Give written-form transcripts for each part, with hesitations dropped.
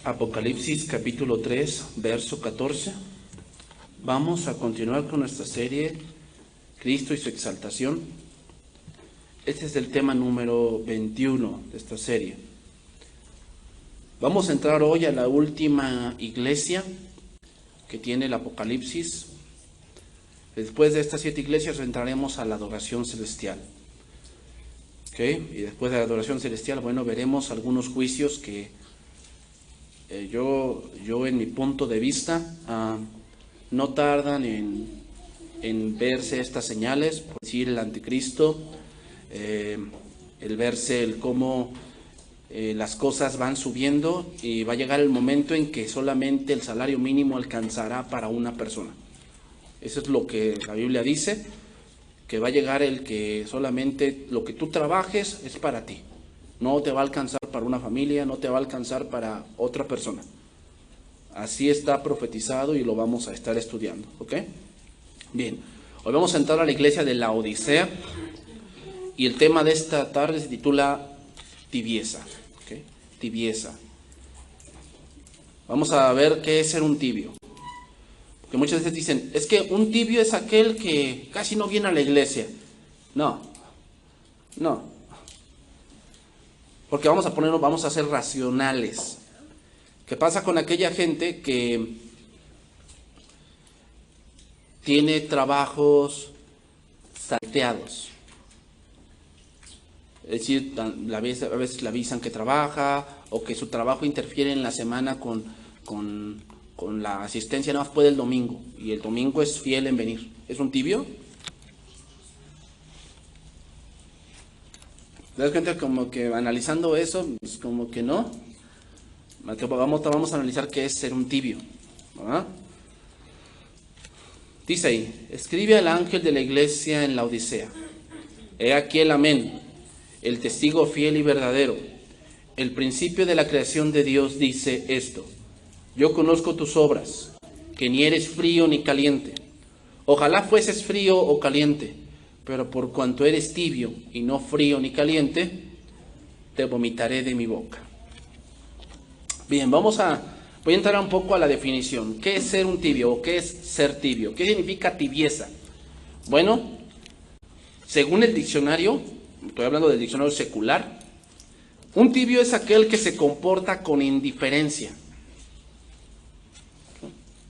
Apocalipsis capítulo 3, verso 14. Vamos a continuar con nuestra serie Cristo y su exaltación. Este es el tema número 21 de esta serie. Vamos a entrar hoy a la última iglesia que tiene el Apocalipsis. Después de estas 7 iglesias entraremos a la adoración celestial. ¿Okay? Y después de la adoración celestial, veremos algunos juicios que yo en mi punto de vista no tardan en verse estas señales, por decir el anticristo, el verse el cómo las cosas van subiendo y va a llegar el momento en que solamente el salario mínimo alcanzará para una persona. Eso es lo que la Biblia dice, que va a llegar el que solamente lo que tú trabajes es para ti. No te va a alcanzar para una familia, no te va a alcanzar para otra persona. Así está profetizado y lo vamos a estar estudiando, ¿ok? Bien, hoy vamos a entrar a la iglesia de Laodicea y el tema de esta tarde se titula tibieza, ¿ok? Tibieza. Vamos a ver qué es ser un tibio. Porque muchas veces dicen, es que un tibio es aquel que casi no viene a la iglesia. No. Porque vamos a ser racionales. ¿Qué pasa con aquella gente que tiene trabajos salteados? Es decir, a veces le avisan que trabaja o que su trabajo interfiere en la semana con la asistencia, nada más puede el domingo y el domingo es fiel en venir. ¿Es un tibio? ¿Te das cuenta como que analizando eso, pues como que no? Vamos a analizar qué es ser un tibio, ¿verdad? Dice ahí, escribe al ángel de la iglesia en Laodicea. He aquí el amén, el testigo fiel y verdadero, el principio de la creación de Dios dice esto. Yo conozco tus obras, que ni eres frío ni caliente. Ojalá fueses frío o caliente, pero por cuanto eres tibio y no frío ni caliente, te vomitaré de mi boca. Bien, voy a entrar un poco a la definición. ¿Qué es ser un tibio o qué es ser tibio? ¿Qué significa tibieza? Bueno, según el diccionario, estoy hablando del diccionario secular, un tibio es aquel que se comporta con indiferencia.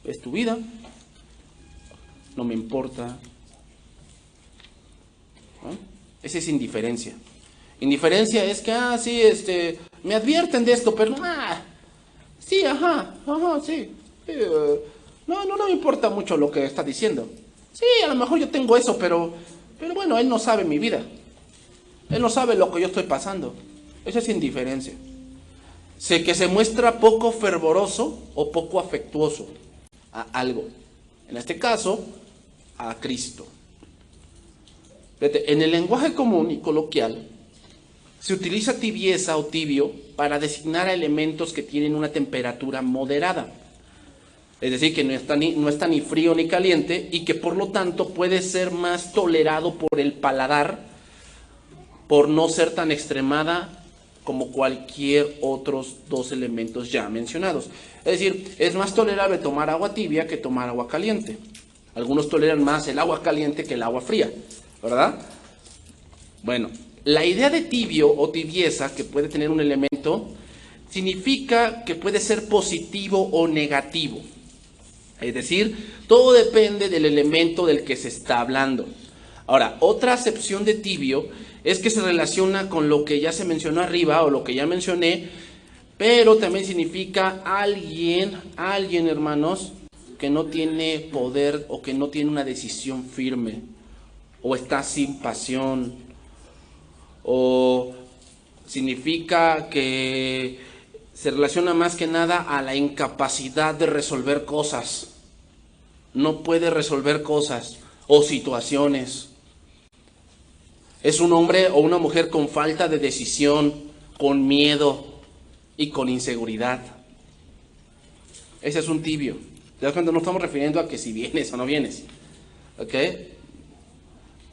Es tu vida, no me importa. Esa es indiferencia. Indiferencia es que, sí, me advierten de esto, pero sí, sí. No me importa mucho lo que está diciendo. Sí, a lo mejor yo tengo eso, pero bueno, él no sabe mi vida. Él no sabe lo que yo estoy pasando. Esa es indiferencia. Sé que se muestra poco fervoroso o poco afectuoso a algo. En este caso, a Cristo. En el lenguaje común y coloquial, se utiliza tibieza o tibio para designar a elementos que tienen una temperatura moderada. Es decir, que no está ni frío ni caliente y que por lo tanto puede ser más tolerado por el paladar por no ser tan extremada como cualquier otros 2 elementos ya mencionados. Es decir, es más tolerable tomar agua tibia que tomar agua caliente. Algunos toleran más el agua caliente que el agua fría, ¿verdad? Bueno, la idea de tibio o tibieza que puede tener un elemento significa que puede ser positivo o negativo. Es decir, todo depende del elemento del que se está hablando. Ahora, otra acepción de tibio es que se relaciona con lo que ya se mencionó arriba o lo que ya mencioné, pero también significa alguien, hermanos, que no tiene poder o que no tiene una decisión firme o está sin pasión, o significa que se relaciona más que nada a la incapacidad de resolver cosas. No puede resolver cosas o situaciones. Es un hombre o una mujer con falta de decisión, con miedo y con inseguridad. Ese es un tibio. ¿Te das cuenta? No estamos refiriendo a que si vienes o no vienes. ¿Ok?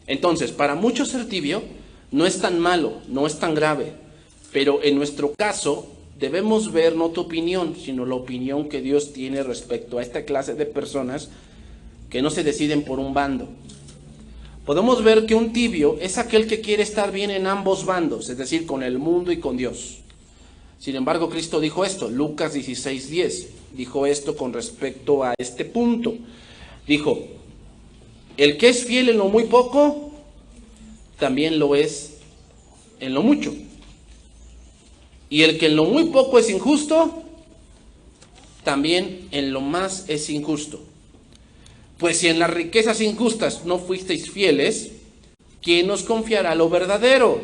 Entonces, para muchos ser tibio no es tan malo, no es tan grave, pero en nuestro caso debemos ver no tu opinión, sino la opinión que Dios tiene respecto a esta clase de personas que no se deciden por un bando. Podemos ver que un tibio es aquel que quiere estar bien en ambos bandos, es decir, con el mundo y con Dios. Sin embargo, Cristo dijo esto, Lucas 16:10, dijo esto con respecto a este punto. Dijo, el que es fiel en lo muy poco, también lo es en lo mucho. Y el que en lo muy poco es injusto, también en lo más es injusto. Pues si en las riquezas injustas no fuisteis fieles, ¿quién os confiará lo verdadero?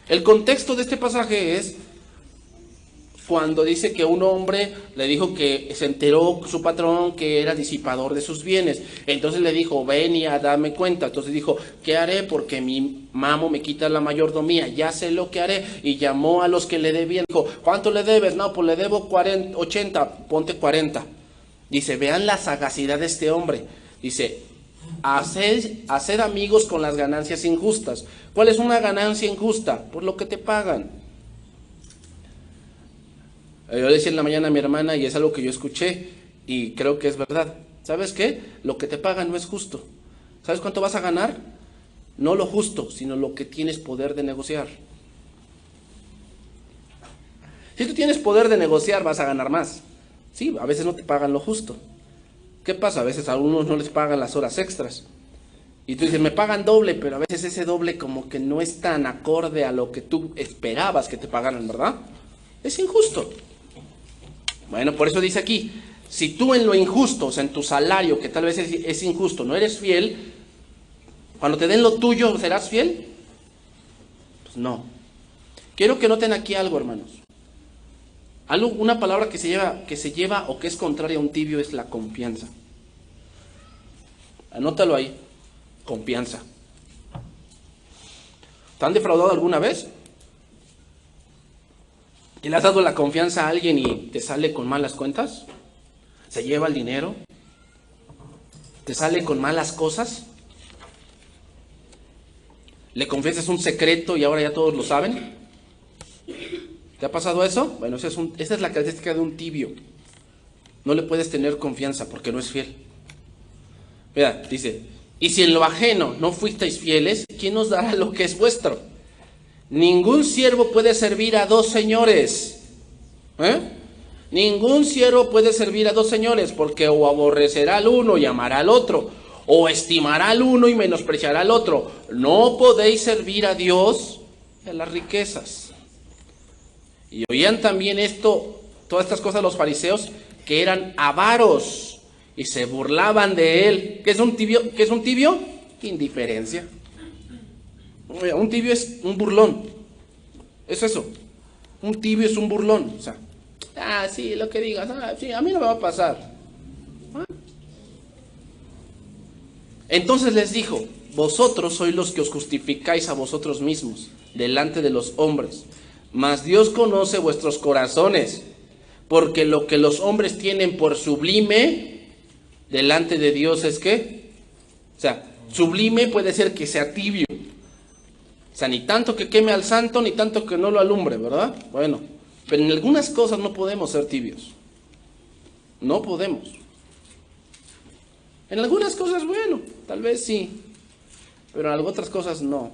El contexto de este pasaje es cuando dice que un hombre le dijo que se enteró su patrón que era disipador de sus bienes. Entonces le dijo, ven y dame cuenta. Entonces dijo, ¿qué haré? Porque mi mamo me quita la mayordomía, ya sé lo que haré. Y llamó a los que le debían. Dijo, ¿cuánto le debes? No, pues le debo 80, ponte 40. Dice, vean la sagacidad de este hombre. Dice, haced amigos con las ganancias injustas. ¿Cuál es una ganancia injusta? Por lo que te pagan. Yo le decía en la mañana a mi hermana, y es algo que yo escuché, y creo que es verdad. ¿Sabes qué? Lo que te pagan no es justo. ¿Sabes cuánto vas a ganar? No lo justo, sino lo que tienes poder de negociar. Si tú tienes poder de negociar, vas a ganar más. Sí, a veces no te pagan lo justo. ¿Qué pasa? A veces a algunos no les pagan las horas extras. Y tú dices, me pagan doble, pero a veces ese doble como que no es tan acorde a lo que tú esperabas que te pagaran, ¿verdad? Es injusto. Bueno, por eso dice aquí, si tú en lo injusto, o sea, en tu salario, que tal vez es injusto, no eres fiel, cuando te den lo tuyo, ¿serás fiel? Pues no. Quiero que noten aquí algo, hermanos. Una palabra que se lleva o que es contraria a un tibio es la confianza. Anótalo ahí, confianza. ¿Te han defraudado alguna vez? ¿Y le has dado la confianza a alguien y te sale con malas cuentas? ¿Se lleva el dinero? ¿Te sale con malas cosas? ¿Le confiesas un secreto y ahora ya todos lo saben? ¿Te ha pasado eso? Bueno, esa es la característica de un tibio. No le puedes tener confianza porque no es fiel. Mira, dice, y si en lo ajeno no fuisteis fieles, ¿quién os dará lo que es vuestro? Ningún siervo puede servir a dos señores. Ningún siervo puede servir a dos señores, porque o aborrecerá al uno y amará al otro, o estimará al uno y menospreciará al otro. No podéis servir a Dios y a las riquezas. Y oían también todas estas cosas los fariseos, que eran avaros y se burlaban de él. ¿Qué es un tibio? ¿Qué es un tibio? Indiferencia. Un tibio es un burlón. Es eso. Un tibio es un burlón. O sea, sí, lo que digas, sí, a mí no me va a pasar. Entonces les dijo, vosotros sois los que os justificáis a vosotros mismos delante de los hombres, mas Dios conoce vuestros corazones, porque lo que los hombres tienen por sublime delante de Dios es que, o sea, sublime puede ser que sea tibio. O sea, ni tanto que queme al santo, ni tanto que no lo alumbre, ¿verdad? Bueno, pero en algunas cosas no podemos ser tibios. No podemos. En algunas cosas, bueno, tal vez sí, pero en otras cosas no.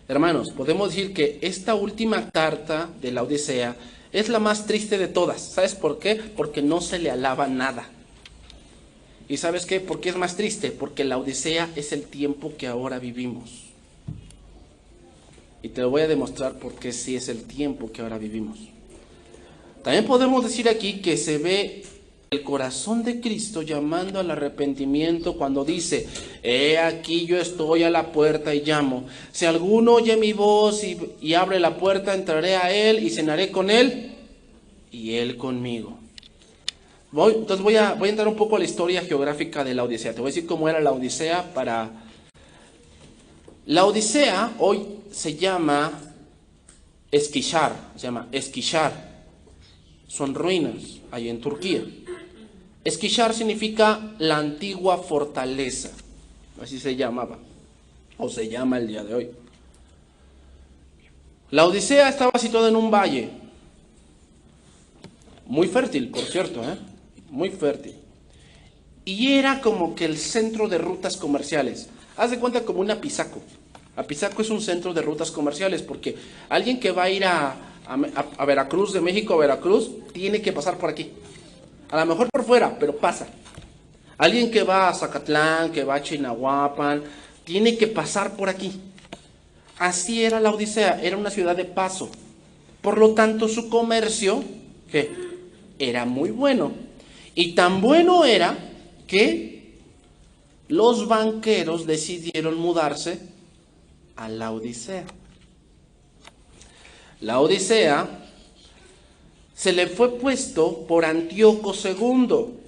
Hermanos, podemos decir que esta última carta de la Odisea es la más triste de todas. ¿Sabes por qué? Porque no se le alaba nada. ¿Y sabes qué? ¿Por qué es más triste? Porque la Odisea es el tiempo que ahora vivimos. Y te lo voy a demostrar por qué sí es el tiempo que ahora vivimos. También podemos decir aquí que se ve el corazón de Cristo llamando al arrepentimiento cuando dice, he aquí yo estoy a la puerta y llamo. Si alguno oye mi voz y abre la puerta, entraré a él y cenaré con él y él conmigo. Entonces voy a entrar un poco a la historia geográfica de la Odisea. Te voy a decir cómo era la Odisea para... La Odisea hoy se llama Eskişehir, son ruinas ahí en Turquía. Eskişehir significa la antigua fortaleza, así se llamaba, o se llama el día de hoy. La Odisea estaba situada en un valle, muy fértil, por cierto, muy fértil. Y era como que el centro de rutas comerciales. Haz de cuenta como un Apizaco. Apizaco es un centro de rutas comerciales porque alguien que va a ir a Veracruz, de México a Veracruz, tiene que pasar por aquí. A lo mejor por fuera, pero pasa. Alguien que va a Zacatlán, que va a Chinahuapan, tiene que pasar por aquí. Así era la Odisea, era una ciudad de paso. Por lo tanto, su comercio, ¿qué? Era muy bueno. Y tan bueno era que los banqueros decidieron mudarse a la Odisea. La Odisea se le fue puesto por Antíoco II.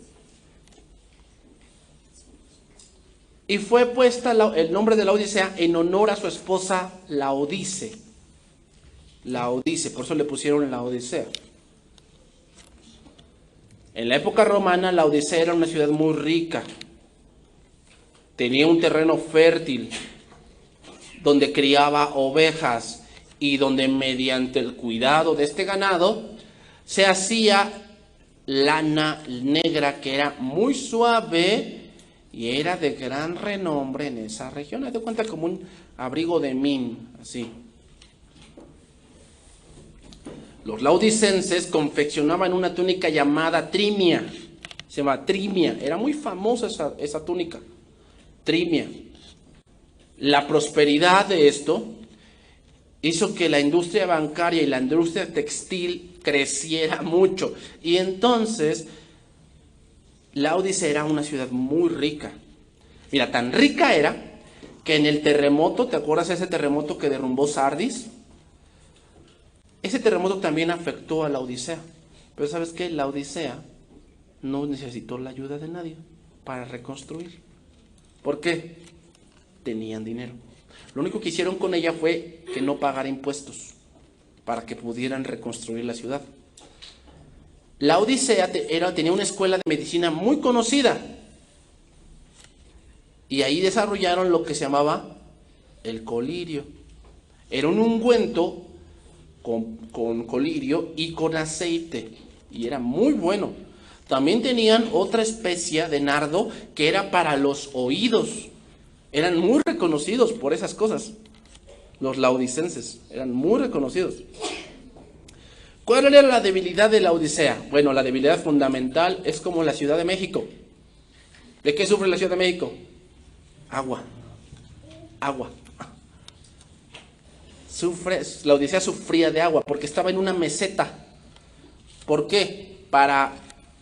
Y fue puesta el nombre de la Odisea en honor a su esposa Laodice. Laodice, por eso le pusieron la Odisea. En la época romana, la Odisea era una ciudad muy rica. Tenía un terreno fértil, donde criaba ovejas y donde mediante el cuidado de este ganado se hacía lana negra que era muy suave y era de gran renombre en esa región. Haz de cuenta como un abrigo de min, así. Los laodicenses confeccionaban una túnica llamada trimia. Se llama trimia. Era muy famosa esa túnica. Trimia. La prosperidad de esto hizo que la industria bancaria y la industria textil creciera mucho. Y entonces la Odisea era una ciudad muy rica. Mira, tan rica era que en el terremoto, ¿te acuerdas de ese terremoto que derrumbó Sardis? Ese terremoto también afectó a la Odisea. Pero ¿sabes qué? La Odisea no necesitó la ayuda de nadie para reconstruir. ¿Por qué? Tenían dinero. Lo único que hicieron con ella fue que no pagara impuestos para que pudieran reconstruir la ciudad. La Odisea tenía una escuela de medicina muy conocida y ahí desarrollaron lo que se llamaba el colirio. Era un ungüento con colirio y con aceite y era muy bueno. También tenían otra especie de nardo que era para los oídos. Eran muy reconocidos por esas cosas. Los laodicenses eran muy reconocidos. ¿Cuál era la debilidad de la Odisea? Bueno, la debilidad fundamental es como la Ciudad de México. ¿De qué sufre la Ciudad de México? Agua. Agua. La Odisea sufría de agua porque estaba en una meseta. ¿Por qué?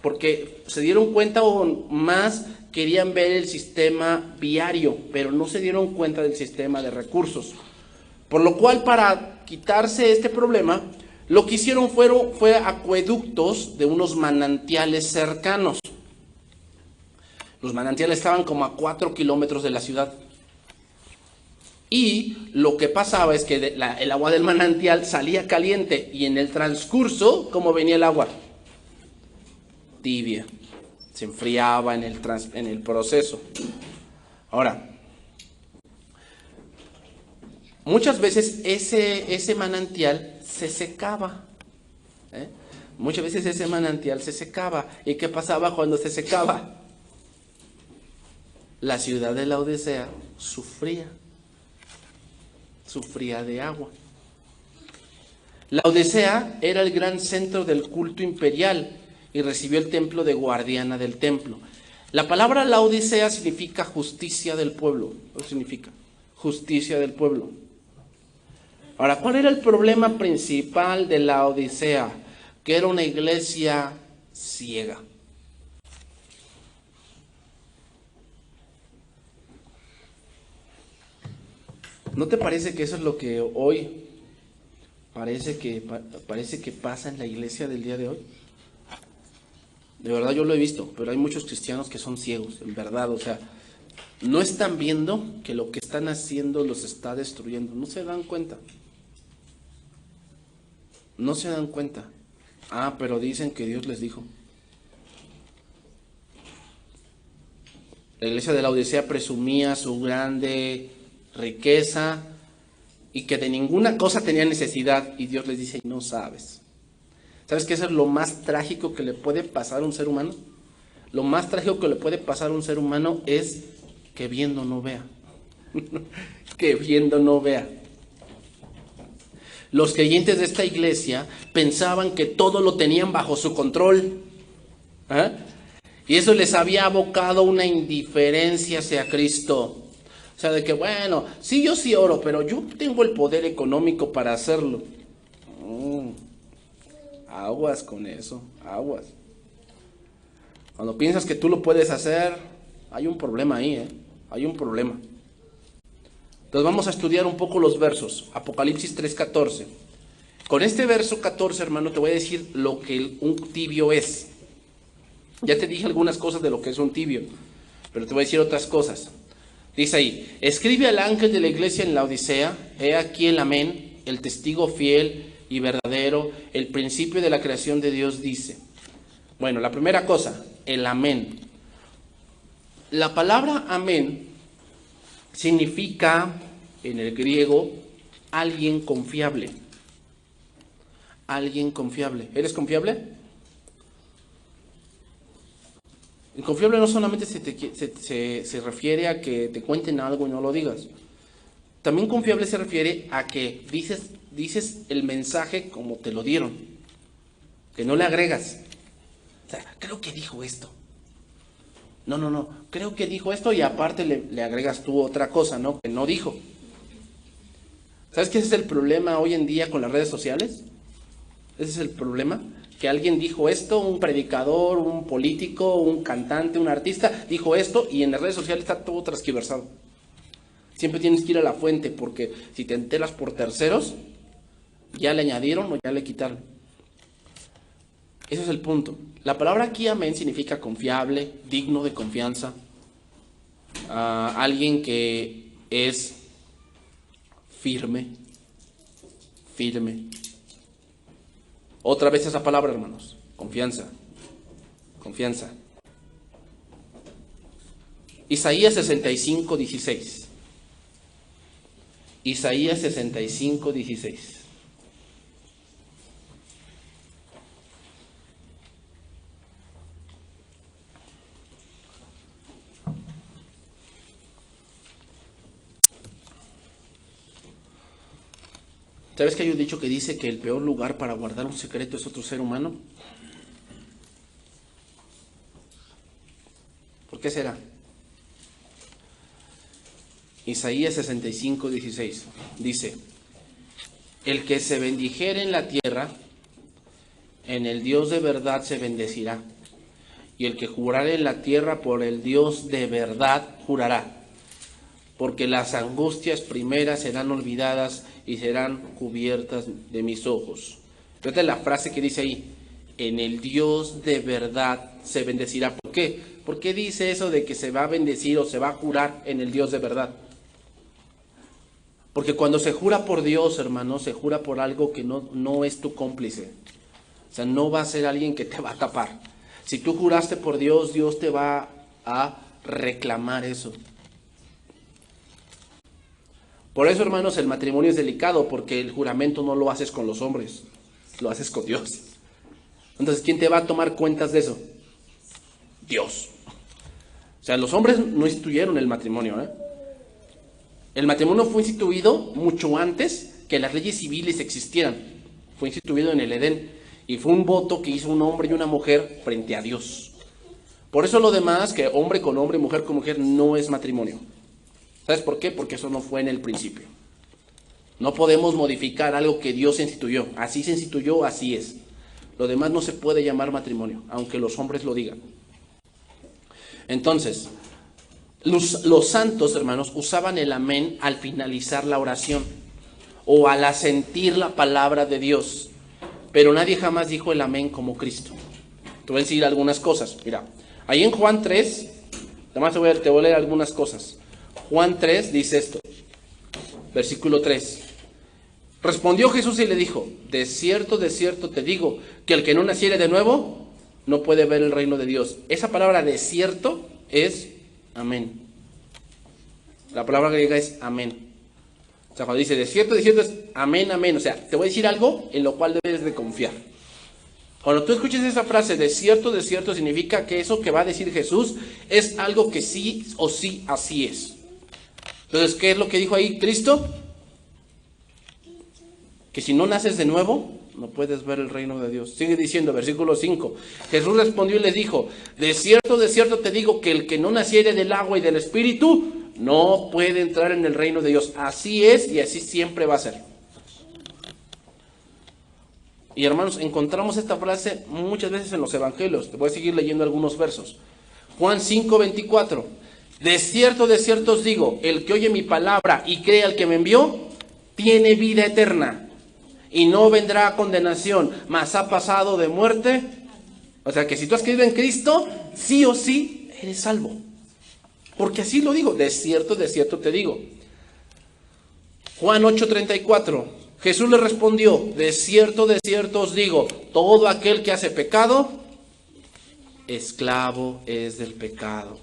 Porque se dieron cuenta o más querían ver el sistema viario, pero no se dieron cuenta del sistema de recursos. Por lo cual, para quitarse este problema, lo que hicieron fue acueductos de unos manantiales cercanos. Los manantiales estaban como a 4 kilómetros de la ciudad. Y lo que pasaba es que el agua del manantial salía caliente y en el transcurso, ¿cómo venía el agua? Tibia. Se enfriaba en el proceso. Ahora, muchas veces ese manantial se secaba. Muchas veces ese manantial se secaba. ¿Y qué pasaba cuando se secaba? La ciudad de la Odisea sufría de agua. La Odisea era el gran centro del culto imperial y recibió el templo de guardiana del templo. La palabra la Odisea significa justicia del pueblo. ¿Qué significa? Justicia del pueblo. Ahora, ¿cuál era el problema principal de la Odisea? Que era una iglesia ciega. ¿No te parece que eso es lo que hoy parece que pasa en la iglesia del día de hoy? De verdad yo lo he visto, pero hay muchos cristianos que son ciegos, en verdad, o sea, no están viendo que lo que están haciendo los está destruyendo, no se dan cuenta. No se dan cuenta. Ah, pero dicen que Dios les dijo. La iglesia de la Odisea presumía su grande riqueza, y que de ninguna cosa tenía necesidad, y Dios les dice, no sabes. ¿Sabes qué es lo más trágico que le puede pasar a un ser humano? Lo más trágico que le puede pasar a un ser humano es que viendo no vea. Que viendo no vea. Los creyentes de esta iglesia pensaban que todo lo tenían bajo su control. ¿Ah? Y eso les había abocado una indiferencia hacia Cristo. O sea, de que bueno, sí, yo sí oro, pero yo tengo el poder económico para hacerlo. Aguas con eso, aguas. Cuando piensas que tú lo puedes hacer, hay un problema ahí, hay un problema. Entonces vamos a estudiar un poco los versos. Apocalipsis 3:14. Con este verso 14, hermano, te voy a decir lo que un tibio es. Ya te dije algunas cosas de lo que es un tibio, pero te voy a decir otras cosas. Dice ahí, escribe al ángel de la iglesia en la Odisea, he aquí el amén, el testigo fiel y verdadero, el principio de la creación de Dios dice. Bueno, la primera cosa, el amén. La palabra amén significa, en el griego, alguien confiable. Alguien confiable. ¿Eres confiable? El confiable no solamente se refiere a que te cuenten algo y no lo digas. También confiable se refiere a que dices el mensaje como te lo dieron. Que no le agregas. O sea, creo que dijo esto. No. Creo que dijo esto y aparte le agregas tú otra cosa, ¿no? Que no dijo. ¿Sabes qué ese es el problema hoy en día con las redes sociales? Ese es el problema. Que alguien dijo esto, un predicador, un político, un cantante, un artista, dijo esto y en las redes sociales está todo transquiversado. Siempre tienes que ir a la fuente porque si te enteras por terceros, ya le añadieron o ya le quitaron. Ese es el punto. La palabra aquí, amén, significa confiable, digno de confianza. Alguien que es firme. Otra vez esa palabra, hermanos. Confianza. Isaías 65:16. Isaías 65:16. ¿Sabes que hay un dicho que dice que el peor lugar para guardar un secreto es otro ser humano? ¿Por qué será? Isaías 65:16 dice, el que se bendijere en la tierra, en el Dios de verdad se bendecirá, y el que jurare en la tierra por el Dios de verdad jurará, porque las angustias primeras serán olvidadas y serán cubiertas de mis ojos. Fíjate la frase que dice ahí, en el Dios de verdad se bendecirá. ¿Por qué? ¿Por qué dice eso de que se va a bendecir o se va a jurar en el Dios de verdad? Porque cuando se jura por Dios, hermano, se jura por algo que no es tu cómplice. O sea, no va a ser alguien que te va a tapar. Si tú juraste por Dios, Dios te va a reclamar eso. Por eso, hermanos, el matrimonio es delicado, porque el juramento no lo haces con los hombres, lo haces con Dios. Entonces, ¿quién te va a tomar cuentas de eso? Dios. O sea, los hombres no instituyeron el matrimonio, ¿eh? El matrimonio fue instituido mucho antes que las leyes civiles existieran. Fue instituido en el Edén y fue un voto que hizo un hombre y una mujer frente a Dios. Por eso lo demás, que hombre con hombre, mujer con mujer, no es matrimonio. ¿Sabes por qué? Porque eso no fue en el principio. No podemos modificar algo que Dios instituyó. Así se instituyó, así es. Lo demás no se puede llamar matrimonio, aunque los hombres lo digan. Entonces, los santos, hermanos, usaban el amén al finalizar la oración o al asentir la palabra de Dios. Pero nadie jamás dijo el amén como Cristo. Te voy a decir algunas cosas. Mira, ahí en Juan 3, además te voy a leer algunas cosas. Juan 3 dice esto, versículo 3. Respondió Jesús y le dijo, de cierto te digo, que el que no naciere de nuevo, no puede ver el reino de Dios. Esa palabra de cierto es amén. La palabra griega es amén. O sea, cuando dice de cierto es amén, amén. O sea, te voy a decir algo en lo cual debes de confiar. Cuando tú escuches esa frase de cierto, significa que eso que va a decir Jesús es algo que sí o sí así es. Entonces, ¿qué es lo que dijo ahí Cristo? Que si no naces de nuevo, no puedes ver el reino de Dios. Sigue diciendo, versículo 5. Jesús respondió y les dijo, de cierto te digo que el que no naciere del agua y del Espíritu, no puede entrar en el reino de Dios. Así es y así siempre va a ser. Y hermanos, encontramos esta frase muchas veces en los evangelios. Te voy a seguir leyendo algunos versos. Juan 5:24. De cierto os digo, el que oye mi palabra y cree al que me envió, tiene vida eterna. Y no vendrá a condenación, mas ha pasado de muerte. O sea que si tú has creído en Cristo, sí o sí eres salvo. Porque así lo digo, de cierto te digo. Juan 8:34. Jesús le respondió, de cierto os digo, todo aquel que hace pecado, esclavo es del pecado.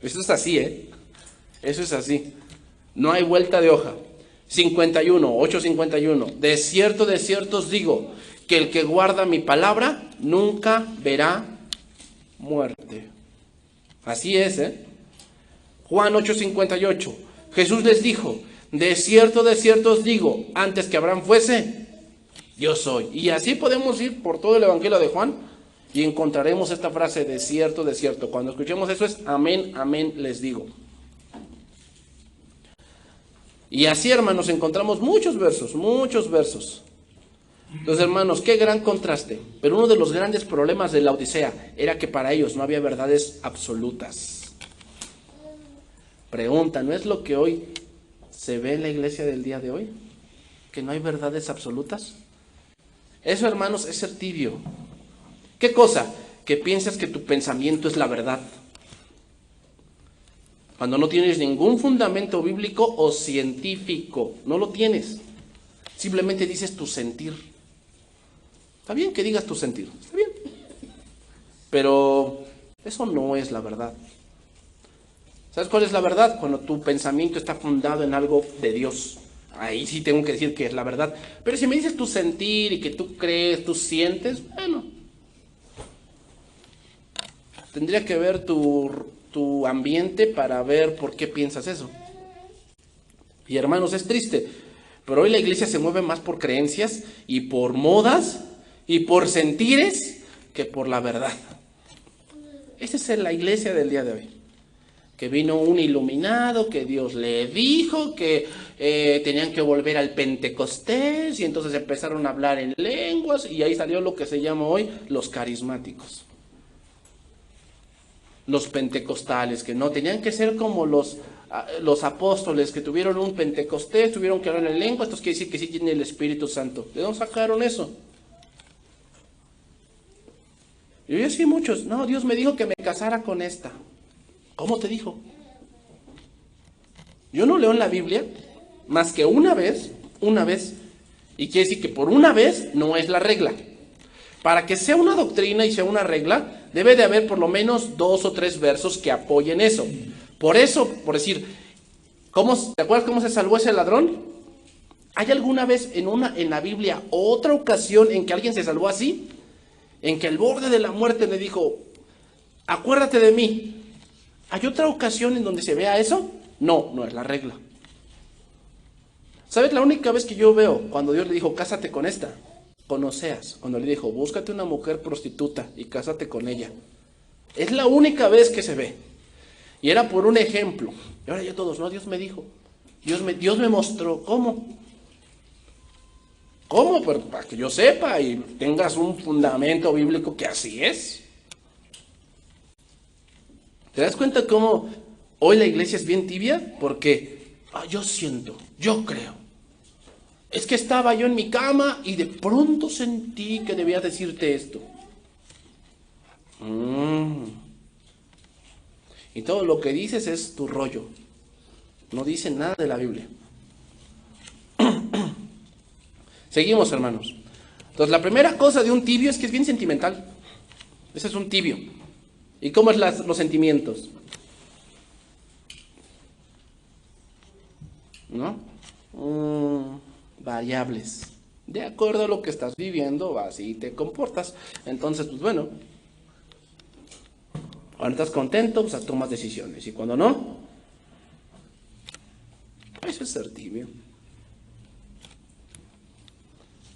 Eso es así, Eso es así. No hay vuelta de hoja. 8:51. De cierto os digo, que el que guarda mi palabra, nunca verá muerte. Así es, Juan 8:58. Jesús les dijo, de cierto os digo, antes que Abraham fuese, yo soy. Y así podemos ir por todo el Evangelio de Juan y encontraremos esta frase de cierto. Cuando escuchemos eso es amén, amén les digo. Y así, hermanos, encontramos muchos versos. Entonces, hermanos, qué gran contraste. Pero uno de los grandes problemas de la Odisea era que para ellos no había verdades absolutas. Pregunta, ¿no es lo que hoy se ve en la iglesia del día de hoy? ¿Que no hay verdades absolutas? Eso, hermanos, es ser tibio. ¿Qué cosa? Que piensas que tu pensamiento es la verdad. Cuando no tienes ningún fundamento bíblico o científico. No lo tienes. Simplemente dices tu sentir. Está bien que digas tu sentir. Está bien. Pero eso no es la verdad. ¿Sabes cuál es la verdad? Cuando tu pensamiento está fundado en algo de Dios. Ahí sí tengo que decir que es la verdad. Pero si me dices tu sentir y que tú crees, tú sientes, bueno. Tendría que ver tu ambiente para ver por qué piensas eso. Y hermanos, es triste. Pero hoy la iglesia se mueve más por creencias y por modas y por sentires que por la verdad. Esa es la iglesia del día de hoy. Que vino un iluminado, que Dios le dijo que tenían que volver al Pentecostés y entonces empezaron a hablar en lenguas y ahí salió lo que se llama hoy los carismáticos. Los pentecostales, que no tenían que ser como los apóstoles que tuvieron un Pentecostés, tuvieron que hablar en lenguas, esto quiere decir que sí tienen el Espíritu Santo. ¿De dónde sacaron eso? Y yo sí muchos, no, Dios me dijo que me casara con esta. ¿Cómo te dijo? Yo no leo en la Biblia más que una vez, y quiere decir que por una vez no es la regla. Para que sea una doctrina y sea una regla, debe de haber por lo menos 2 o 3 versos que apoyen eso. Por eso, por decir, ¿te acuerdas cómo se salvó ese ladrón? ¿Hay alguna vez en la Biblia otra ocasión en que alguien se salvó así? En que al borde de la muerte le dijo, acuérdate de mí. ¿Hay otra ocasión en donde se vea eso? No, no es la regla. ¿Sabes la única vez que yo veo cuando Dios le dijo, cásate con esta? Con Oseas, cuando le dijo, búscate una mujer prostituta y cásate con ella. Es la única vez que se ve. Y era por un ejemplo. Y ahora ya todos, no, Dios me dijo. Dios me mostró. ¿Cómo? ¿Cómo? Pero para que yo sepa y tengas un fundamento bíblico que así es. ¿Te das cuenta cómo hoy la iglesia es bien tibia? Porque yo siento, yo creo. Es que estaba yo en mi cama y de pronto sentí que debía decirte esto. Y todo lo que dices es tu rollo. No dice nada de la Biblia. Seguimos, hermanos. Entonces, la primera cosa de un tibio es que es bien sentimental. Ese es un tibio. ¿Y cómo es los sentimientos? ¿No? variables. De acuerdo a lo que estás viviendo, así te comportas. Entonces, pues bueno, cuando estás contento, pues tomas decisiones. Y cuando no, eso es ser tibio.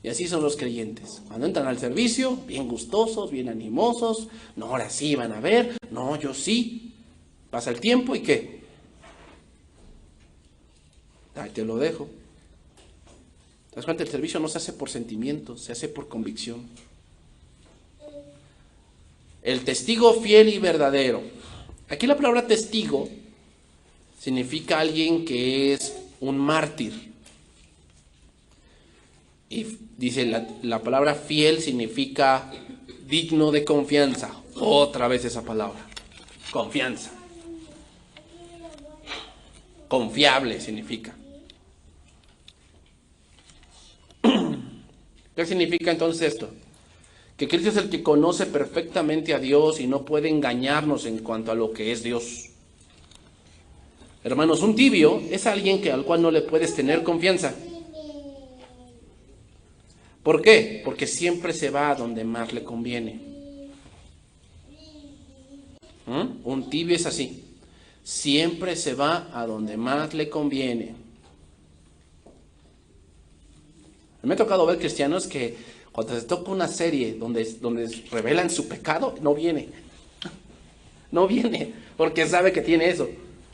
Y así son los creyentes. Cuando entran al servicio, bien gustosos, bien animosos. No, ahora sí van a ver. No, yo sí. Pasa el tiempo y ¿qué? Ahí te lo dejo. ¿Te das cuenta? El servicio no se hace por sentimientos, se hace por convicción. El testigo fiel y verdadero. Aquí la palabra testigo significa alguien que es un mártir. Y dice la palabra fiel significa digno de confianza. Otra vez esa palabra. Confianza. Confiable significa. ¿Qué significa entonces esto? Que Cristo es el que conoce perfectamente a Dios y no puede engañarnos en cuanto a lo que es Dios. Hermanos, un tibio es alguien al cual no le puedes tener confianza. ¿Por qué? Porque siempre se va a donde más le conviene. Un tibio es así. Siempre se va a donde más le conviene. Me ha tocado ver cristianos que cuando se toca una serie donde revelan su pecado, no viene. No viene, porque sabe que tiene eso.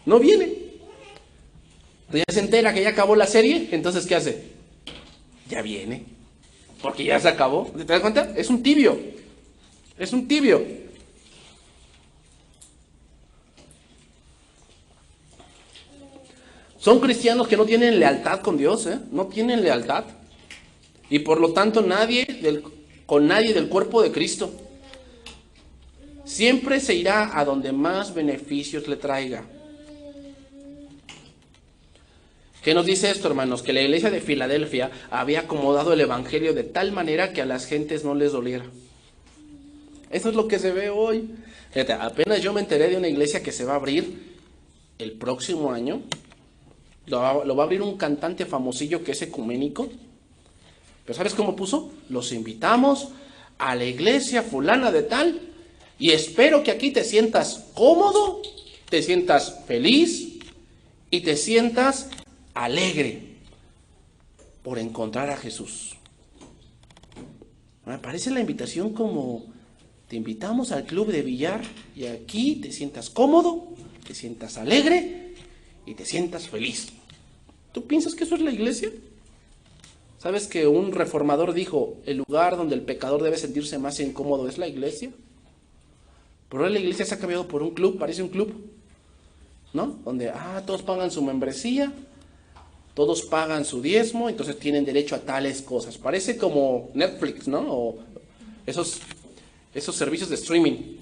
No viene. Ya se entera que ya acabó la serie, entonces ¿qué hace? Ya viene. Porque ya se acabó. ¿Te das cuenta? Es un tibio. Es un tibio. Son cristianos que no tienen lealtad con Dios, no tienen lealtad. Y por lo tanto con nadie del cuerpo de Cristo. Siempre se irá a donde más beneficios le traiga. ¿Qué nos dice esto, hermanos? Que la iglesia de Filadelfia había acomodado el evangelio de tal manera que a las gentes no les doliera. Eso es lo que se ve hoy. Fíjate, apenas yo me enteré de una iglesia que se va a abrir el próximo año. Lo va a abrir un cantante famosillo que es ecuménico. Pero ¿sabes cómo puso? Los invitamos a la iglesia fulana de tal y espero que aquí te sientas cómodo, te sientas feliz y te sientas alegre por encontrar a Jesús. Me parece la invitación como te invitamos al club de billar y aquí te sientas cómodo, te sientas alegre y te sientas feliz. ¿Tú piensas que eso es la iglesia? ¿Sabes que un reformador dijo, el lugar donde el pecador debe sentirse más incómodo es la iglesia? Pero la iglesia se ha cambiado por un club, parece un club, ¿no? Donde todos pagan su membresía, todos pagan su diezmo, entonces tienen derecho a tales cosas. Parece como Netflix, ¿no? O esos servicios de streaming,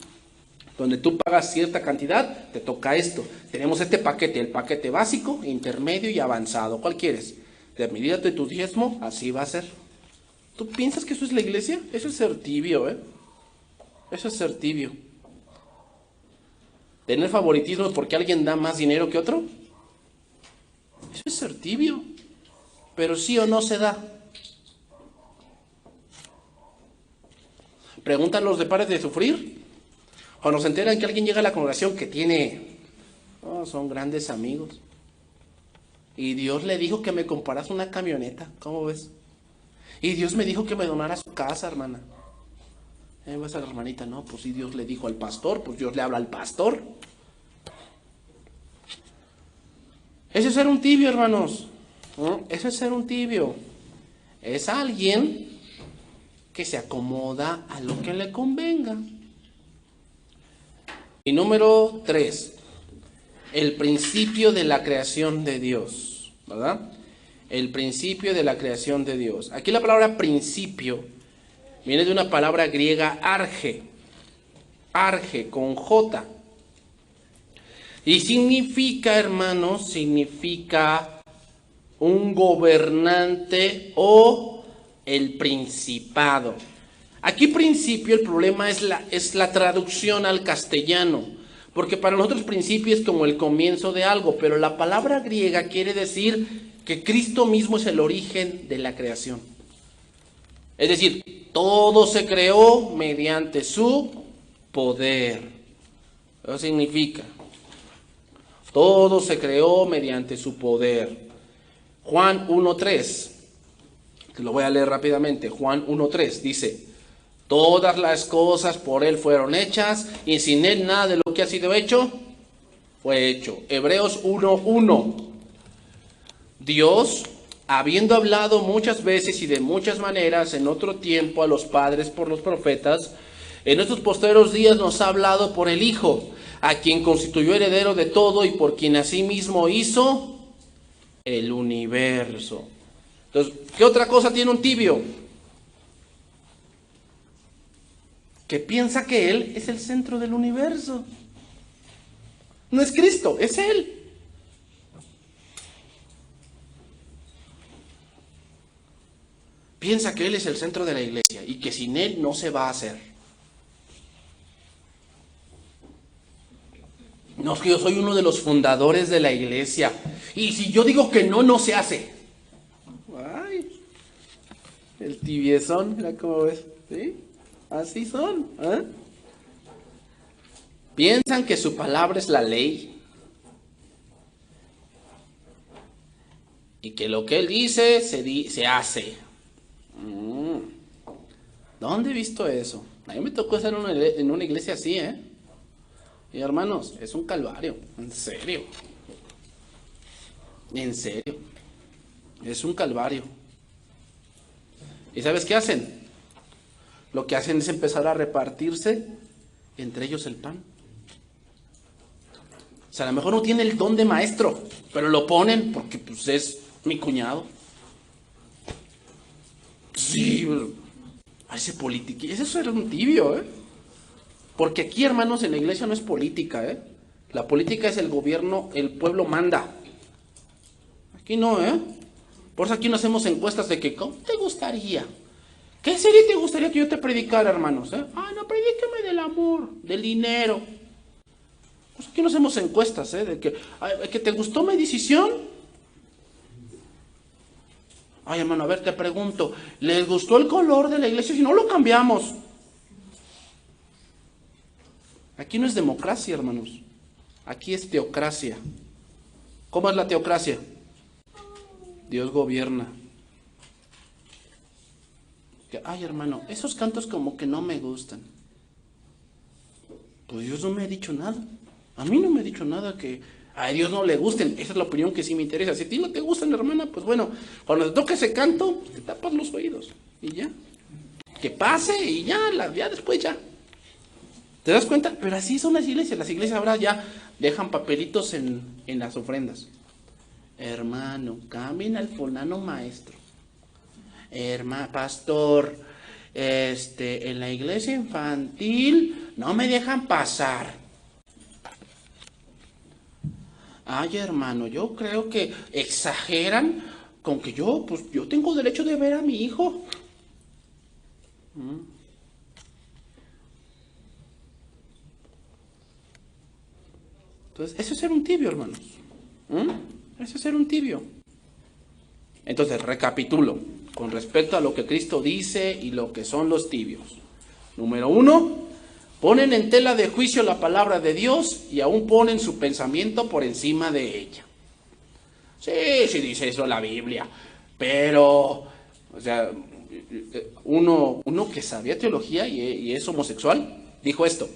donde tú pagas cierta cantidad, te toca esto. Tenemos este paquete, el paquete básico, intermedio y avanzado. ¿Cuál quieres? De medida de tu diezmo, así va a ser. ¿Tú piensas que eso es la iglesia? Eso es ser tibio, Eso es ser tibio. ¿Tener favoritismo porque alguien da más dinero que otro? Eso es ser tibio. Pero sí o no se da. Preguntan los de Pares de Sufrir. Cuando se enteran que alguien llega a la congregación que tiene... son grandes amigos. Y Dios le dijo que me compraras una camioneta. ¿Cómo ves? Y Dios me dijo que me donara su casa, hermana. Vas a la hermanita, no, pues sí, Dios le dijo al pastor, pues Dios le habla al pastor. Eso es ser un tibio, hermanos. Eso es ser un tibio. Es alguien que se acomoda a lo que le convenga. Y número 3, el principio de la creación de Dios, ¿verdad? El principio de la creación de Dios. Aquí la palabra principio viene de una palabra griega arge con J. Y significa, hermanos, significa un gobernante o el principado. Aquí principio, el problema es la traducción al castellano, porque para nosotros principio es como el comienzo de algo, pero la palabra griega quiere decir que Cristo mismo es el origen de la creación. Es decir, todo se creó mediante su poder. Eso significa, todo se creó mediante su poder. Juan 1:3, que lo voy a leer rápidamente. Juan 1:3 dice: todas las cosas por Él fueron hechas, y sin Él nada de lo que ha sido hecho fue hecho. Hebreos 1:1. Dios, habiendo hablado muchas veces y de muchas maneras en otro tiempo a los padres por los profetas, en estos postreros días nos ha hablado por el Hijo, a quien constituyó heredero de todo y por quien asimismo hizo el universo. Entonces, ¿qué otra cosa tiene un tibio? Que piensa que Él es el centro del universo. No es Cristo, es Él. Piensa que Él es el centro de la iglesia y que sin Él no se va a hacer. No, es que yo soy uno de los fundadores de la iglesia y si yo digo que no, no se hace. Ay, el tibiezón, mira cómo ves, ¿sí? Así son, ¿eh? Piensan que su palabra es la ley y que lo que Él dice se hace. ¿Dónde he visto eso? A mí me tocó estar en una iglesia así, ¿eh? Y hermanos, es un calvario, en serio. En serio. Es un calvario. ¿Y sabes qué hacen? Lo que hacen es empezar a repartirse entre ellos el pan. O sea, a lo mejor no tiene el don de maestro, pero lo ponen porque pues es mi cuñado. Sí, ese político, eso era un tibio, ¿eh? Porque aquí, hermanos, en la iglesia no es política, ¿eh? La política es el gobierno, el pueblo manda. Aquí no, ¿eh? Por eso aquí no hacemos encuestas de que, ¿cómo te gustaría? ¿Qué serie te gustaría que yo te predicara, hermanos? No, predíqueme del amor, del dinero. Pues aquí no hacemos encuestas, de que te gustó mi decisión. Ay, hermano, a ver, te pregunto, ¿les gustó el color de la iglesia? Si no, lo cambiamos. Aquí no es democracia, hermanos. Aquí es teocracia. ¿Cómo es la teocracia? Dios gobierna. Ay, hermano, esos cantos como que no me gustan. Pues Dios no me ha dicho nada. A mí no me ha dicho nada que a Dios no le gusten. Esa es la opinión que sí me interesa. Si a ti no te gustan, hermana, pues bueno, cuando te toque ese canto, te tapas los oídos y ya. Que pase y ya después ya. ¿Te das cuenta? Pero así son las iglesias. Las iglesias ahora ya dejan papelitos en las ofrendas. Hermano, cambien al fulano maestro. Pastor, en la iglesia infantil no me dejan pasar. Ay, hermano, yo creo que exageran con que yo tengo derecho de ver a mi hijo. Entonces, eso es ser un tibio, hermanos. Eso es ser un tibio. Entonces, recapitulo con respecto a lo que Cristo dice y lo que son los tibios. Número 1, ponen en tela de juicio la palabra de Dios y aún ponen su pensamiento por encima de ella. Sí dice eso la Biblia, pero, o sea, uno que sabía teología y es homosexual, dijo esto.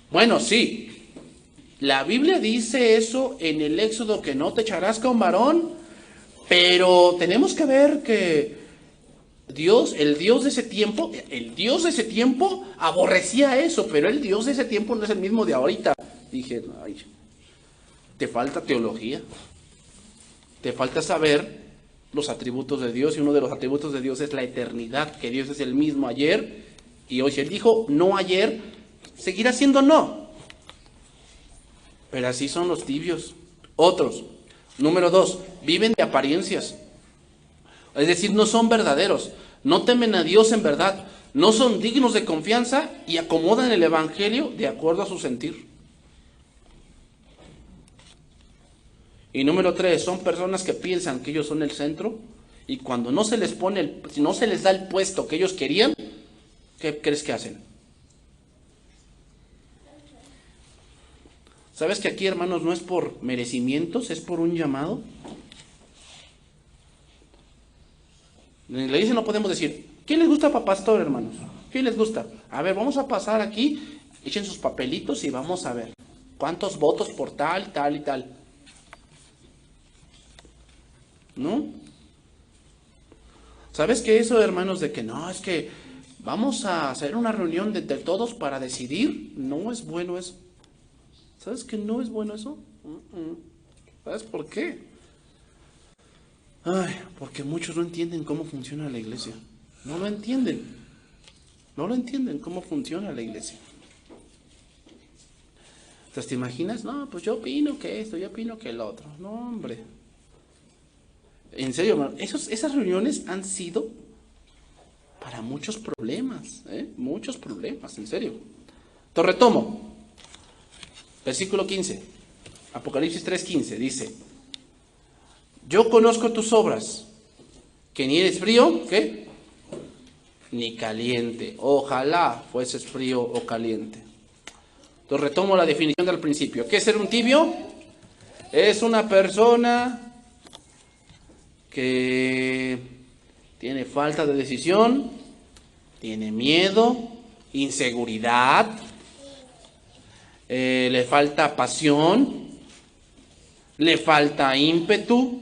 Bueno, sí, la Biblia dice eso en el Éxodo, que no te echarás con varón, pero tenemos que ver que el Dios de ese tiempo aborrecía eso, pero el Dios de ese tiempo no es el mismo de ahorita. Dije, ay, te falta teología, te falta saber los atributos de Dios, y uno de los atributos de Dios es la eternidad, que Dios es el mismo ayer y hoy. Si Él dijo no ayer, seguirá siendo no. Pero así son los tibios. Otros. Número 2, viven de apariencias. Es decir, no son verdaderos, no temen a Dios en verdad, no son dignos de confianza y acomodan el evangelio de acuerdo a su sentir. Y número 3, son personas que piensan que ellos son el centro y cuando no se les pone, si no se les da el puesto que ellos querían, ¿qué crees que hacen? ¿Sabes que aquí, hermanos, no es por merecimientos, es por un llamado? En la iglesia no podemos decir, ¿quién les gusta para pastor, hermanos? ¿Quién les gusta? A ver, vamos a pasar aquí, echen sus papelitos y vamos a ver cuántos votos por tal, tal y tal. ¿No? ¿Sabes qué eso, hermanos, de que no, es que vamos a hacer una reunión de todos para decidir? No es bueno eso. ¿Sabes que no es bueno eso? ¿Sabes por qué? Ay, porque muchos no entienden cómo funciona la iglesia. No lo entienden. No lo entienden cómo funciona la iglesia. Entonces, ¿te imaginas? No, pues yo opino que esto, yo opino que el otro. No, hombre. En serio, hermano, esas reuniones han sido para muchos problemas, muchos problemas, en serio. Entonces, retomo. Versículo 15, Apocalipsis 3:15, dice, yo conozco tus obras, que ni eres frío, ¿qué? Ni caliente. Ojalá fueses frío o caliente. Entonces retomo la definición del principio. ¿Qué es ser un tibio? Es una persona que tiene falta de decisión, tiene miedo, inseguridad, le falta pasión, le falta ímpetu,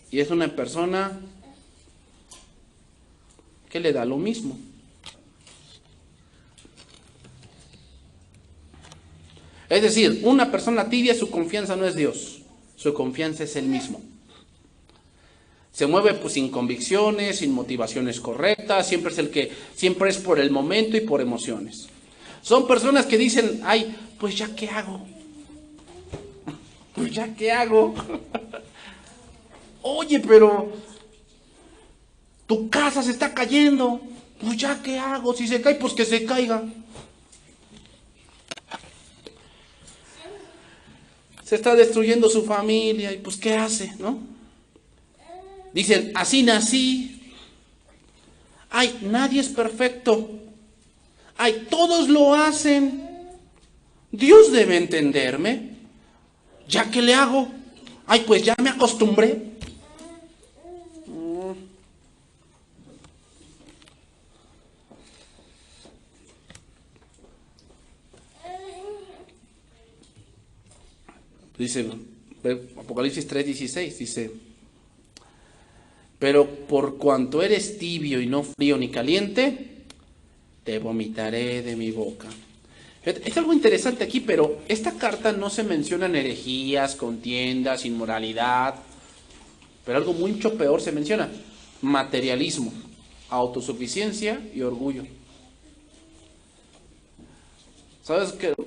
y es una persona que le da lo mismo. Es decir, una persona tibia, su confianza no es Dios, su confianza es él mismo. Se mueve pues sin convicciones, sin motivaciones correctas, siempre es por el momento y por emociones. Son personas que dicen, ay, pues ya qué hago. Pues ya qué hago. Oye, pero tu casa se está cayendo. Pues ya qué hago. Si se cae, pues que se caiga. Se está destruyendo su familia y pues qué hace, ¿no? Dicen, así nací. Ay, nadie es perfecto. Ay, todos lo hacen. Dios debe entenderme. ¿Ya qué le hago? Ay, pues ya me acostumbré. Dice, Apocalipsis 3:16, dice, pero por cuanto eres tibio y no frío ni caliente, te vomitaré de mi boca. Es algo interesante aquí, pero esta carta no se mencionan herejías, contiendas, inmoralidad, pero algo mucho peor se menciona, materialismo, autosuficiencia y orgullo.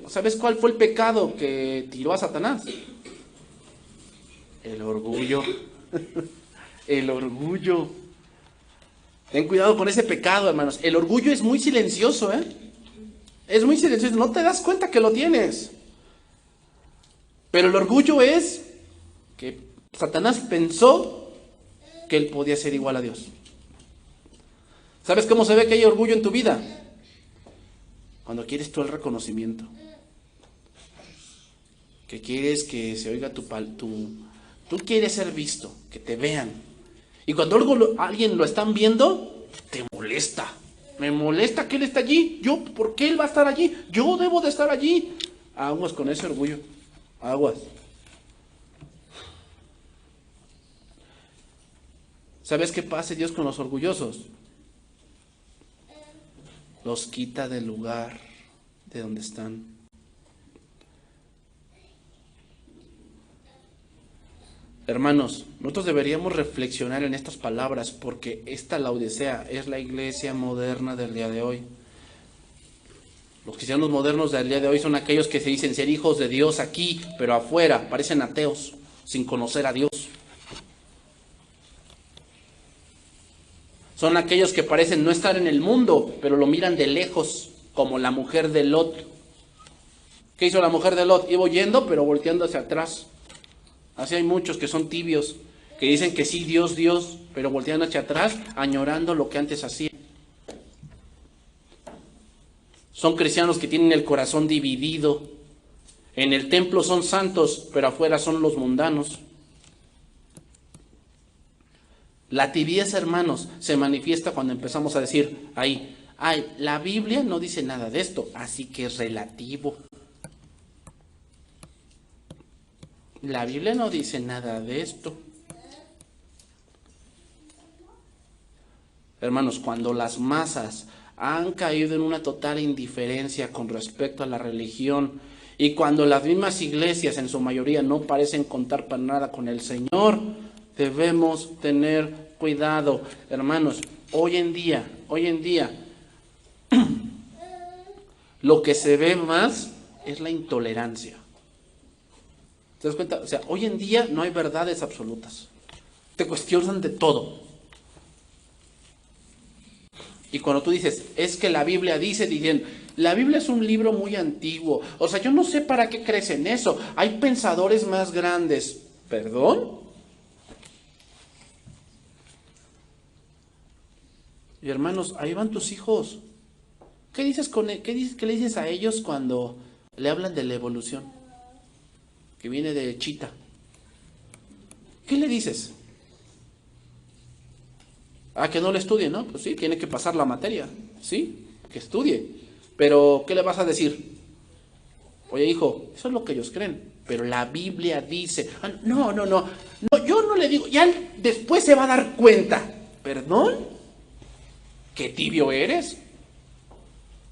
¿Sabes cuál fue el pecado que tiró a Satanás? El orgullo. El orgullo. Ten cuidado con ese pecado, hermanos. El orgullo es muy silencioso, Es muy silencioso. No te das cuenta que lo tienes. Pero el orgullo es que Satanás pensó que él podía ser igual a Dios. ¿Sabes cómo se ve que hay orgullo en tu vida? Cuando quieres tú el reconocimiento. Que quieres que se oiga tú quieres ser visto, que te vean. Y cuando alguien lo están viendo, te molesta. Me molesta que él esté allí. ¿Por qué él va a estar allí? Yo debo de estar allí. Aguas con ese orgullo. Aguas. ¿Sabes qué pasa Dios con los orgullosos? Los quita del lugar de donde están. Hermanos, nosotros deberíamos reflexionar en estas palabras porque esta Laodicea es la iglesia moderna del día de hoy. Los cristianos modernos del día de hoy son aquellos que se dicen ser hijos de Dios aquí, pero afuera parecen ateos, sin conocer a Dios. Son aquellos que parecen no estar en el mundo, pero lo miran de lejos, como la mujer de Lot. ¿Qué hizo la mujer de Lot? Iba huyendo, pero volteando hacia atrás. Así hay muchos que son tibios, que dicen que sí, Dios, Dios, pero voltean hacia atrás añorando lo que antes hacían. Son cristianos que tienen el corazón dividido. En el templo son santos, pero afuera son los mundanos. La tibieza, hermanos, se manifiesta cuando empezamos a decir, ay, la Biblia no dice nada de esto, así que es relativo. La Biblia no dice nada de esto. Hermanos, cuando las masas han caído en una total indiferencia con respecto a la religión y cuando las mismas iglesias en su mayoría no parecen contar para nada con el Señor, debemos tener cuidado. Hermanos, hoy en día, lo que se ve más es la intolerancia. ¿Te das cuenta? O sea, hoy en día no hay verdades absolutas. Te cuestionan de todo. Y cuando tú dices, es que la Biblia dice, dicen, la Biblia es un libro muy antiguo. O sea, yo no sé para qué crees en eso. Hay pensadores más grandes. ¿Perdón? Y hermanos, ahí van tus hijos. ¿Qué le dices a ellos cuando le hablan de la evolución? Que viene de Chita. ¿Qué le dices? Que no le estudie, ¿no? Pues sí, tiene que pasar la materia, ¿sí? Que estudie. Pero, ¿qué le vas a decir? Oye, hijo, eso es lo que ellos creen. Pero la Biblia dice, no, yo no le digo, ya después se va a dar cuenta. ¿Perdón? ¿Qué tibio eres?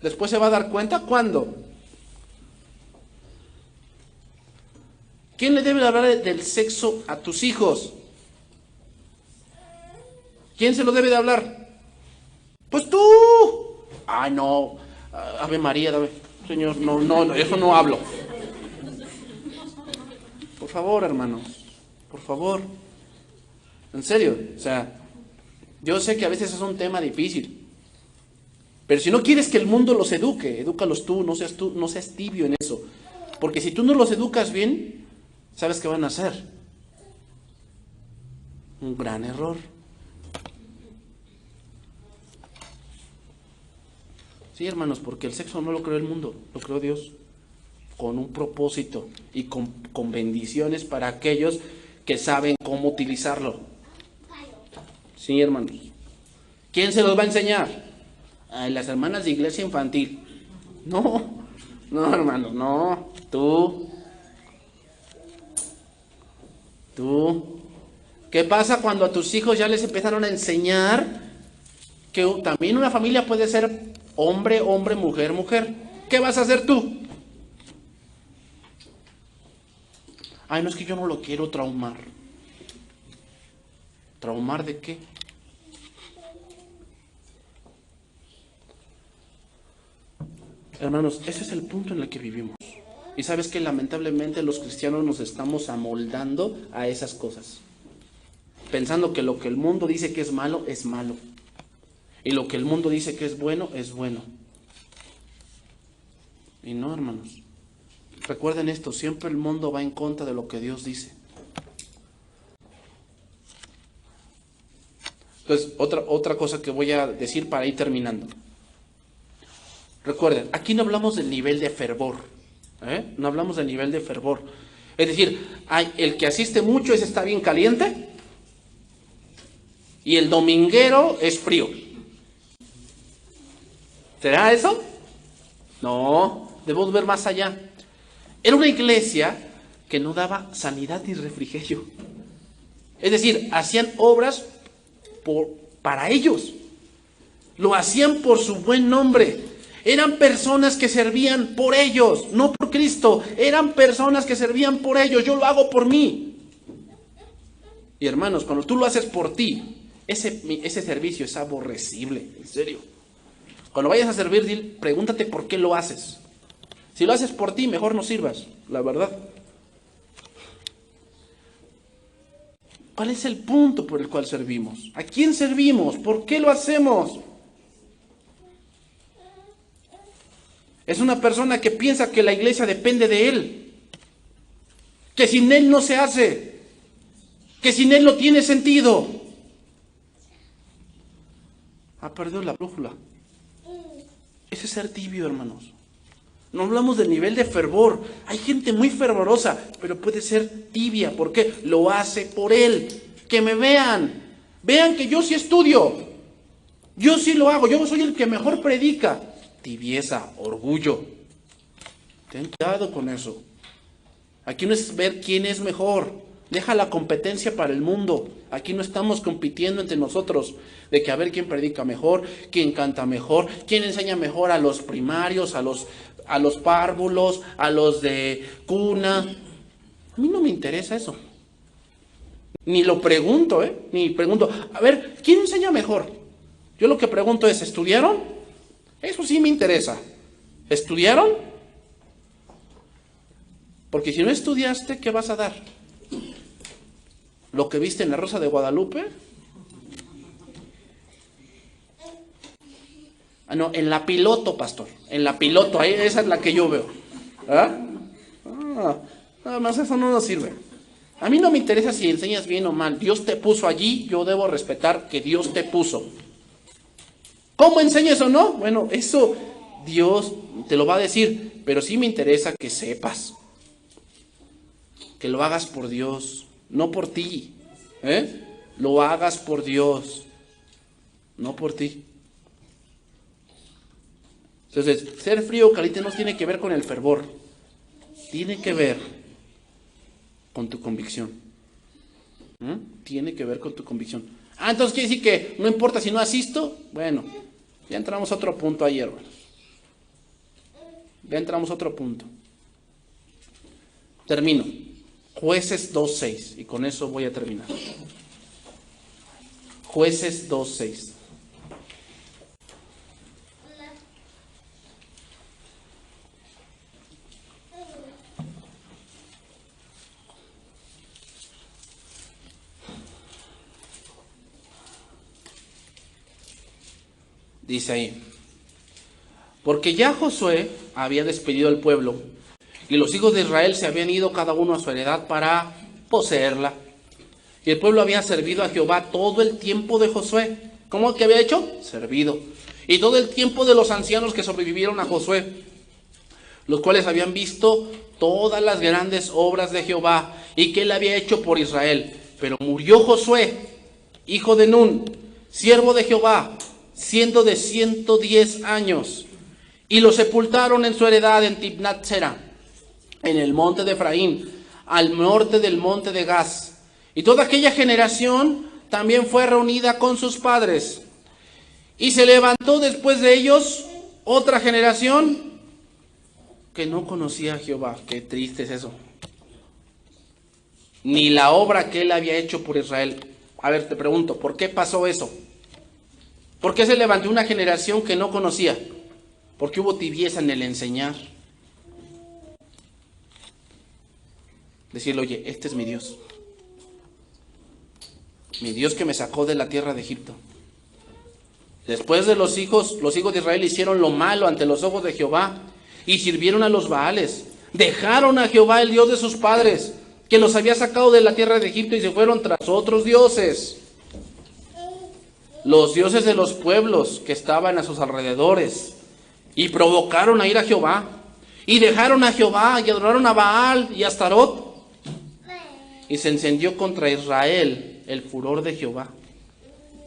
¿Después se va a dar cuenta? ¿Cuándo? ¿Quién le debe hablar del sexo a tus hijos? ¿Quién se lo debe de hablar? Pues tú. Ay, no. Ave María, Señor, no, eso no hablo. Por favor, hermanos, por favor. En serio, o sea, yo sé que a veces es un tema difícil. Pero si no quieres que el mundo los eduque, edúcalos tú, no seas tibio en eso. Porque si tú no los educas bien, ¿sabes qué van a hacer? Un gran error. Sí, hermanos, porque el sexo no lo creó el mundo, lo creó Dios, con un propósito y con bendiciones para aquellos que saben cómo utilizarlo. Sí, hermanos. ¿Quién se los va a enseñar? Las hermanas de iglesia infantil. No, hermanos, no. Tú. ¿Qué pasa cuando a tus hijos ya les empezaron a enseñar que también una familia puede ser hombre, mujer, mujer? ¿Qué vas a hacer tú? No es que yo no lo quiero traumar. ¿Traumar de qué? Hermanos, ese es el punto en el que vivimos. Y sabes que lamentablemente los cristianos nos estamos amoldando a esas cosas. Pensando que lo que el mundo dice que es malo, es malo. Y lo que el mundo dice que es bueno, es bueno. Y no, hermanos. Recuerden esto, siempre el mundo va en contra de lo que Dios dice. Entonces, otra cosa que voy a decir para ir terminando. Recuerden, aquí no hablamos del nivel de fervor. No hablamos del nivel de fervor. Es decir, el que asiste mucho está bien caliente y el dominguero es frío. ¿Será eso? No, debemos ver más allá. Era una iglesia que no daba sanidad ni refrigerio. Es decir, hacían obras para ellos. Lo hacían por su buen nombre. Eran personas que servían por ellos, no por Cristo. Eran personas que servían por ellos. Yo lo hago por mí. Y hermanos, cuando tú lo haces por ti, ese servicio es aborrecible, en serio. Cuando vayas a servir, pregúntate por qué lo haces. Si lo haces por ti, mejor no sirvas, la verdad. ¿Cuál es el punto por el cual servimos? ¿A quién servimos? ¿Por qué lo hacemos? Es una persona que piensa que la iglesia depende de él, que sin él no se hace. que sin Él no tiene sentido. Ha perdido la brújula. Ese es ser tibio, hermanos. No hablamos del nivel de fervor. Hay gente muy fervorosa, pero puede ser tibia. ¿Por qué? Lo hace por Él. Que me vean. Vean que yo sí estudio. Yo sí lo hago. Yo soy el que mejor predica. Tibieza, orgullo. Ten cuidado con eso. Aquí no es ver quién es mejor. Deja la competencia para el mundo. Aquí no estamos compitiendo entre nosotros de que a ver quién predica mejor, quién canta mejor, quién enseña mejor a los primarios, a los párvulos, a los de cuna. A mí no me interesa eso. Ni lo pregunto, ni pregunto, a ver, ¿quién enseña mejor? Yo lo que pregunto es, ¿estudiaron? Eso sí me interesa. ¿Estudiaron? Porque si no estudiaste, ¿qué vas a dar? ¿Lo que viste en la Rosa de Guadalupe? Ah, no, en la Piloto, pastor. En la Piloto, ahí, esa es la que yo veo. ¿Ah? Nada más eso no nos sirve. A mí no me interesa si enseñas bien o mal. Dios te puso allí, yo debo respetar que Dios te puso. ¿Cómo enseñas o no? Bueno, eso Dios te lo va a decir, pero sí me interesa que sepas. Que lo hagas por Dios, no por ti. Lo hagas por Dios, no por ti. Entonces, ser frío o caliente no tiene que ver con el fervor. Tiene que ver con tu convicción. Tiene que ver con tu convicción. Entonces quiere decir que no importa si no asisto. Bueno, ya entramos a otro punto ahí, hermanos. Ya entramos a otro punto. Termino. Jueces 2:6. Y con eso voy a terminar. Jueces 2:6. Dice ahí, porque ya Josué había despedido al pueblo y los hijos de Israel se habían ido cada uno a su heredad para poseerla. Y el pueblo había servido a Jehová todo el tiempo de Josué. ¿Cómo que había hecho? Servido. Y todo el tiempo de los ancianos que sobrevivieron a Josué, los cuales habían visto todas las grandes obras de Jehová y que él había hecho por Israel. Pero murió Josué, hijo de Nun, siervo de Jehová, siendo de 110 años, y lo sepultaron en su heredad en Timnat-Sera, en el monte de Efraín, al norte del monte de Gaz. Y toda aquella generación también fue reunida con sus padres. Y se levantó después de ellos otra generación que no conocía a Jehová. Qué triste es eso. Ni la obra que él había hecho por Israel. A ver, te pregunto, ¿por qué pasó eso? ¿Por qué se levantó una generación que no conocía? Porque hubo tibieza en el enseñar. Decirle, oye, este es mi Dios. Mi Dios que me sacó de la tierra de Egipto. Después de los hijos de Israel hicieron lo malo ante los ojos de Jehová y sirvieron a los Baales. Dejaron a Jehová, el Dios de sus padres, que los había sacado de la tierra de Egipto, y se fueron tras otros dioses. Los dioses de los pueblos que estaban a sus alrededores, y provocaron a ir a Jehová, y dejaron a Jehová, y adoraron a Baal y a Astarot, y se encendió contra Israel el furor de Jehová,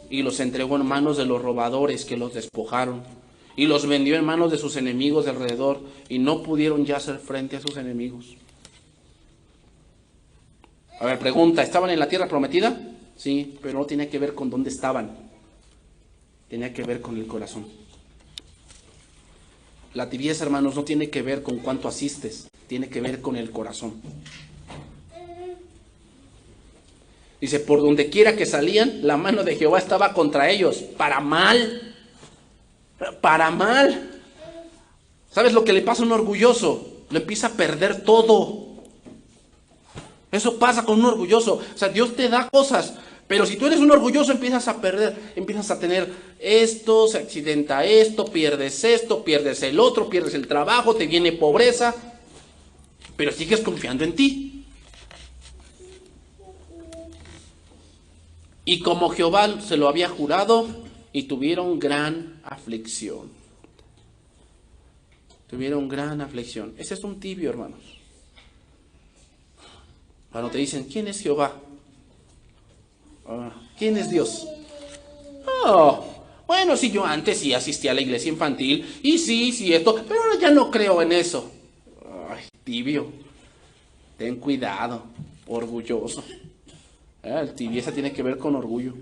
y los entregó en manos de los robadores que los despojaron, y los vendió en manos de sus enemigos de alrededor, y no pudieron ya hacer frente a sus enemigos. A ver, pregunta, ¿estaban en la tierra prometida? Sí, pero no tenía que ver con dónde estaban. Tenía que ver con el corazón. La tibieza, hermanos, no tiene que ver con cuánto asistes, tiene que ver con el corazón. Dice, por donde quiera que salían, la mano de Jehová estaba contra ellos, para mal. Para mal. ¿Sabes lo que le pasa a un orgulloso? Lo empieza a perder todo. Eso pasa con un orgulloso. O sea, Dios te da cosas, pero si tú eres un orgulloso empiezas a perder, empiezas a tener esto, se accidenta esto, pierdes el otro, pierdes el trabajo, te viene pobreza, pero sigues confiando en ti. Y como Jehová se lo había jurado, y tuvieron gran aflicción. Tuvieron gran aflicción. Ese es un tibio, hermanos. Cuando te dicen, ¿quién es Jehová? ¿Quién es Dios? Oh, bueno, si yo antes sí asistía a la iglesia infantil, y sí, esto, pero ahora ya no creo en eso. Ay, tibio. Ten cuidado, orgulloso. El tibieza tiene que ver con orgullo.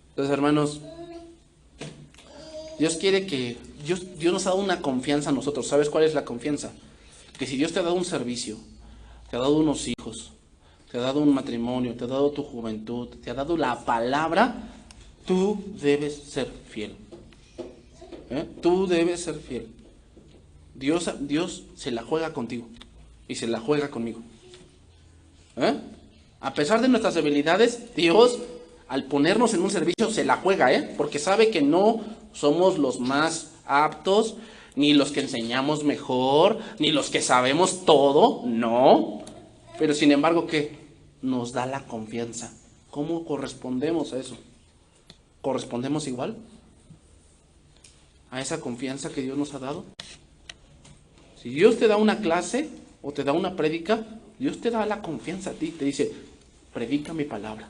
Entonces, hermanos, Dios quiere que... Dios nos ha dado una confianza a nosotros. ¿Sabes cuál es la confianza? Que si Dios te ha dado un servicio, te ha dado unos hijos, te ha dado un matrimonio, te ha dado tu juventud, te ha dado la palabra, tú debes ser fiel. Tú debes ser fiel. Dios se la juega contigo y se la juega conmigo. A pesar de nuestras debilidades, Dios, al ponernos en un servicio, se la juega, porque sabe que no somos los más aptos, ni los que enseñamos mejor, ni los que sabemos todo, no. Pero sin embargo, ¿qué? Nos da la confianza. ¿Cómo correspondemos a eso? ¿Correspondemos igual a esa confianza que Dios nos ha dado? Si Dios te da una clase o te da una prédica, Dios te da la confianza a ti, te dice, predica mi palabra.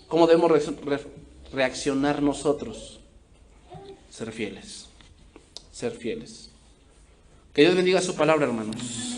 ¿Cómo debemos reaccionar nosotros? Ser fieles. Ser fieles. Que Dios bendiga su palabra, hermanos.